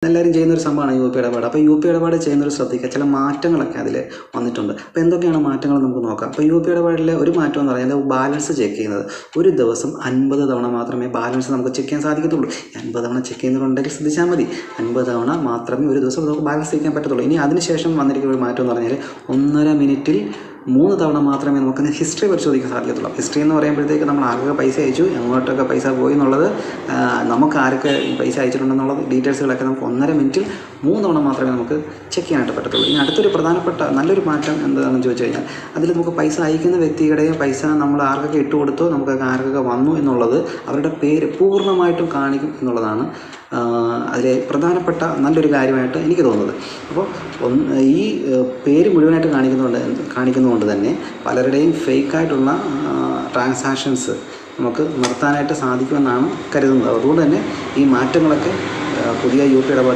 എല്ലാവരും ചെയ്യുന്നൊരു സംഭവമാണ് യു പി ഇടപാട്. അപ്പോൾ യു പി ഇടപാട് ചെയ്യുന്നൊരു ശ്രദ്ധിക്കുക, ചില മാറ്റങ്ങളൊക്കെ അതിൽ വന്നിട്ടുണ്ട്. അപ്പോൾ എന്തൊക്കെയാണ് മാറ്റങ്ങൾ നമുക്ക് നോക്കാം. അപ്പോൾ യു പി ഇടപാടിലെ ഒരു മാറ്റം എന്ന് പറഞ്ഞാൽ ബാലൻസ് ചെക്ക് ചെയ്യുന്നത്. ഒരു ദിവസം 50 തവണ മാത്രമേ ബാലൻസ് നമുക്ക് ചെക്ക് ചെയ്യാൻ സാധിക്കത്തുള്ളൂ. 50 തവണ ചെക്ക് ചെയ്യുന്നുണ്ടെങ്കിൽ ശ്രദ്ധിച്ചാൽ മതി. 50 തവണ മാത്രമേ ഒരു ദിവസം നമുക്ക് ബാലൻസ് ചെയ്യാൻ പറ്റത്തുള്ളൂ. ഇനി അതിനുശേഷം വന്നിരിക്കുന്ന ഒരു മാറ്റം എന്ന് പറഞ്ഞാൽ 1.5 മിനിറ്റിൽ 3 തവണ മാത്രമേ നമുക്ക് ഹിസ്റ്ററി പരിശോധിക്കാൻ സാധിക്കത്തുള്ളൂ. ഹിസ്റ്ററി എന്ന് പറയുമ്പോഴത്തേക്ക് നമ്മൾ ആർക്കൊക്കെ പൈസ അയച്ചു, എങ്ങോട്ടൊക്കെ പൈസ പോയി എന്നുള്ളത്, നമുക്ക് ആരൊക്കെ പൈസ അയച്ചിട്ടുണ്ടെന്നുള്ള ഡീറ്റെയിൽസുകളൊക്കെ നമുക്ക് 1.5 മിനിറ്റിൽ 3 തവണ മാത്രമേ നമുക്ക് ചെക്ക് ചെയ്യാനായിട്ട് പറ്റത്തുള്ളൂ. ഇനി അടുത്തൊരു പ്രധാനപ്പെട്ട നല്ലൊരു മാറ്റം എന്താണെന്ന് ചോദിച്ചു കഴിഞ്ഞാൽ, അതിൽ നമുക്ക് പൈസ അയക്കുന്ന വ്യക്തിയുടെയും പൈസ നമ്മൾ ആർക്കൊക്കെ ഇട്ട് കൊടുത്തോ, നമുക്ക് ആർക്കൊക്കെ വന്നു എന്നുള്ളത് അവരുടെ പേര് പൂർണ്ണമായിട്ടും കാണിക്കും എന്നുള്ളതാണ് അതിലെ പ്രധാനപ്പെട്ട നല്ലൊരു കാര്യമായിട്ട് എനിക്ക് തോന്നുന്നത്. അപ്പോൾ ഈ പേര് മുഴുവനായിട്ട് കാണിക്കുന്നതുകൊണ്ട് തന്നെ പലരുടെയും ഫേക്കായിട്ടുള്ള ട്രാൻസാക്ഷൻസ് നമുക്ക് നിർത്താനായിട്ട് സാധിക്കുമെന്നാണ് കരുതുന്നത്. അതുകൊണ്ട് തന്നെ ഈ മാറ്റങ്ങളൊക്കെ പുതിയ യു പി ഇടപാട്